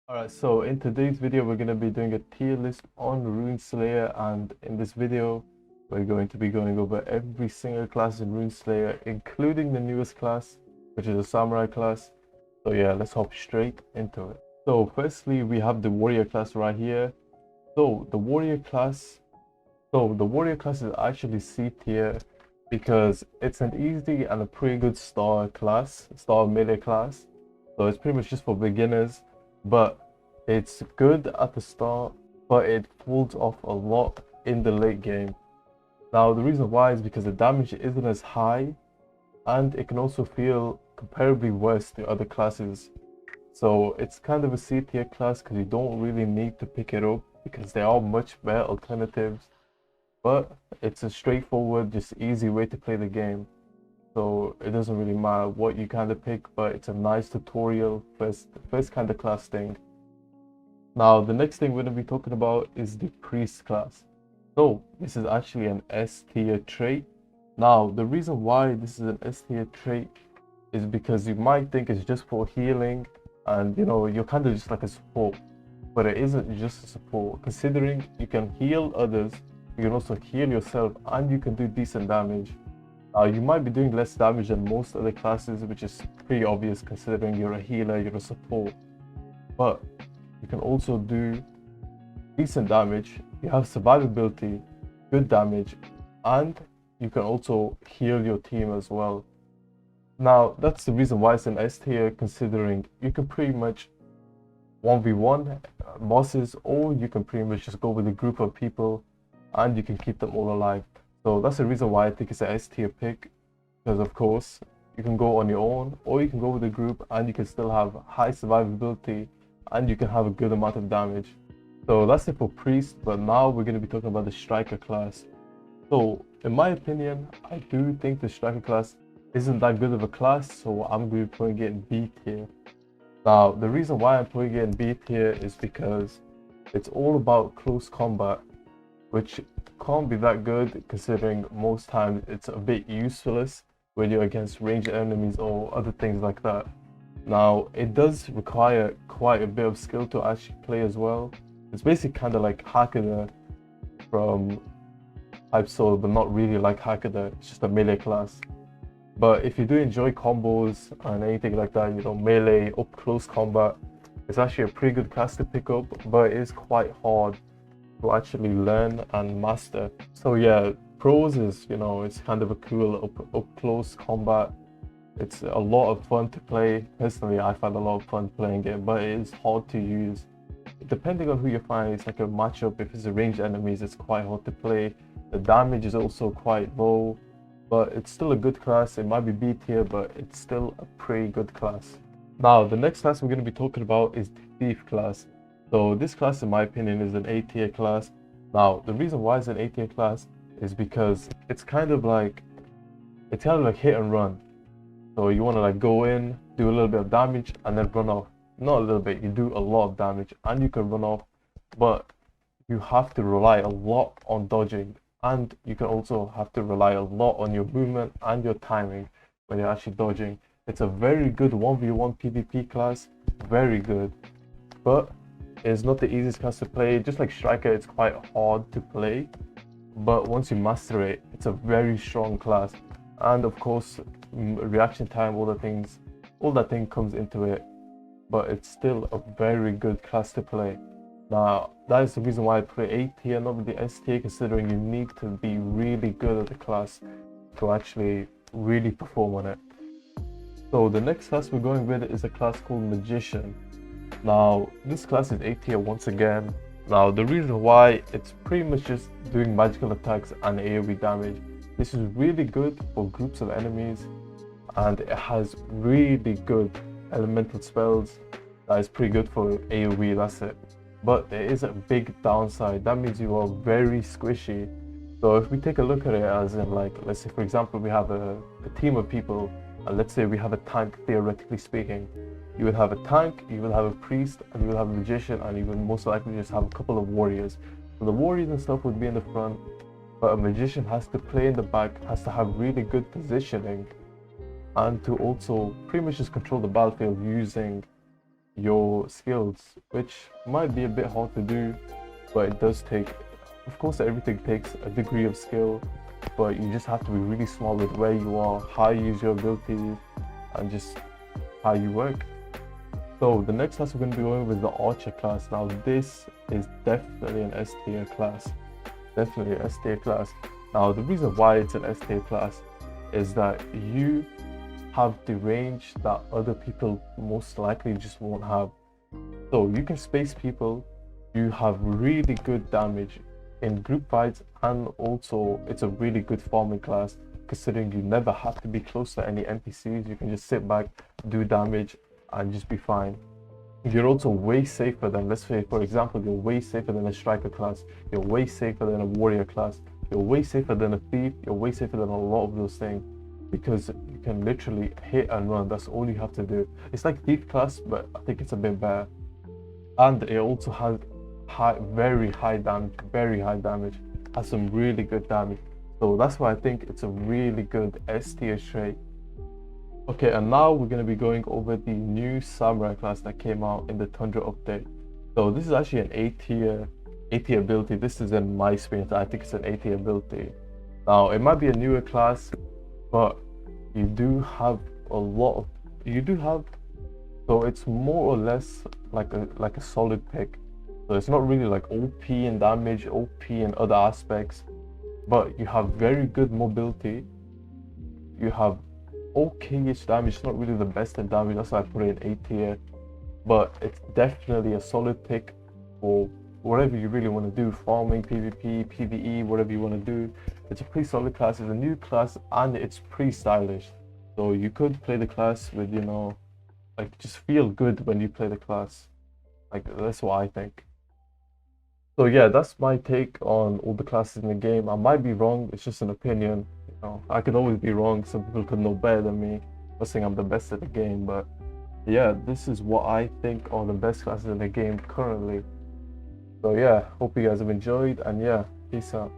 Alright, so in today's video, we're going to be doing a tier list on Rune Slayer, and in this video, we're going to be going over every single class in Rune Slayer, including the newest class, which is a Samurai class. So yeah, let's hop straight into it. So firstly, we have the Warrior class right here. So the Warrior class is actually C tier because it's an easy and a pretty good star melee class. So it's pretty much just for beginners, but it's good at the start, but it falls off a lot in the late game. Now the reason why is because the damage isn't as high, and it can also feel comparably worse to other classes. So it's kind of a C tier class because you don't really need to pick it up because there are much better alternatives, but it's a straightforward, just easy way to play the game. So it doesn't really matter what you kind of pick, but it's a nice tutorial first kind of class thing. Now the next thing we're going to be talking about is the priest class. So this is actually an S tier trait. Now the reason why this is an S tier trait is because you might think it's just for healing, and you know, you're kind of just like a support, but it isn't just a support. Considering you can heal others, you can also heal yourself, and you can do decent damage. You might be doing less damage than most other classes, which is pretty obvious considering you're a healer, you're a support, but you can also do decent damage, you have survivability, good damage, and you can also heal your team as well. Now that's the reason why it's an S tier, considering you can pretty much 1v1 bosses, or you can pretty much just go with a group of people and you can keep them all alive. So that's the reason why I think it's an S tier pick, because of course you can go on your own or you can go with a group and you can still have high survivability and you can have a good amount of damage. So that's it for priest, but now we're going to be talking about the striker class. So in my opinion, I do think the striker class isn't that good of a class, so I'm going to be putting it in B tier. Now the reason why I'm putting it in B tier is because it's all about close combat, which can't be that good considering most times it's a bit useless when you're against ranged enemies or other things like that. Now it does require quite a bit of skill to actually play as well. It's basically kind of like Hakada from Hype Soul, but not really like Hakada, it's just a melee class. But if you do enjoy combos and anything like that, you know, melee, up close combat, it's actually a pretty good class to pick up, but it is quite hard to actually learn and master. So yeah, pros is, you know, it's kind of a cool up close combat. It's a lot of fun to play. Personally, I find a lot of fun playing it, but it is hard to use. Depending on who you find, it's like a matchup. If it's a ranged enemies, it's quite hard to play. The damage is also quite low, but it's still a good class. It might be B tier, but it's still a pretty good class. Now, the next class we're going to be talking about is the thief class. So this class, in my opinion, is an A tier class. Now, the reason why it's an A tier class is because it's kind of like hit and run. So you want to like go in, do a little bit of damage, and then run off. Not a little bit, you do a lot of damage, and you can run off, but you have to rely a lot on dodging, and you can also have to rely a lot on your movement and your timing when you're actually dodging. It's a very good 1v1 PvP class, very good, but it's not the easiest class to play. Just like Striker, it's quite hard to play, but once you master it, it's a very strong class. And of course, reaction time, all that thing comes into it, but it's still a very good class to play. Now that is the reason why I put A tier, not the S tier, considering you need to be really good at the class to actually really perform on it. So the next class we're going with is a class called Magician. Now this class is A tier once again. Now the reason why, it's pretty much just doing magical attacks and AoE damage. This is really good for groups of enemies, and it has really good elemental spells that is pretty good for AoE, that's it. But there is a big downside. That means you are very squishy. So if we take a look at it as in, like, let's say for example we have a team of people, and let's say we have a tank, theoretically speaking. You would have a tank, you will have a priest, and you will have a magician, and you will most likely just have a couple of warriors. So the warriors and stuff would be in the front, but a magician has to play in the back, has to have really good positioning, and to also pretty much just control the battlefield using your skills, which might be a bit hard to do, but it does take, of course, everything takes a degree of skill, but you just have to be really smart with where you are, how you use your abilities, and just how you work. So the next class we're going to be going with the Archer class. Now this is definitely an S tier class, definitely an S tier class. Now the reason why it's an S tier class is that you have the range that other people most likely just won't have. So you can space people, you have really good damage in group fights, and also it's a really good farming class considering you never have to be close to any NPCs. You can just sit back, do damage, and just be fine. You're also way safer than, let's say for example, you're way safer than a striker class, you're way safer than a warrior class, you're way safer than a thief, you're way safer than a lot of those things, because you can literally hit and run. That's all you have to do. It's like thief class, but I think it's a bit better, and it also has very high damage, has some really good damage. So that's why I think it's a really good S tier trait. Okay, and now we're going to be going over the new samurai class that came out in the Tundra update. So this is actually an A tier ability. This is, in my experience, I think it's an A tier ability. Now it might be a newer class, but you do have a lot of, so it's more or less like a solid pick. So it's not really like OP in damage, OP in other aspects, but you have very good mobility, you have okay-ish damage. It's not really the best in damage, that's why I put it in A tier, but it's definitely a solid pick for whatever you really want to do, farming, PvP, PvE, whatever you want to do. It's a pretty solid class, it's a new class, and it's pretty stylish. So you could play the class with, you know, like just feel good when you play the class. Like that's what I think. So yeah, that's my take on all the classes in the game. I might be wrong, it's just an opinion. You know, I could always be wrong. Some people could know better than me. I'm not saying I'm the best at the game, but yeah, this is what I think are the best classes in the game currently. So yeah, hope you guys have enjoyed, and yeah, peace out.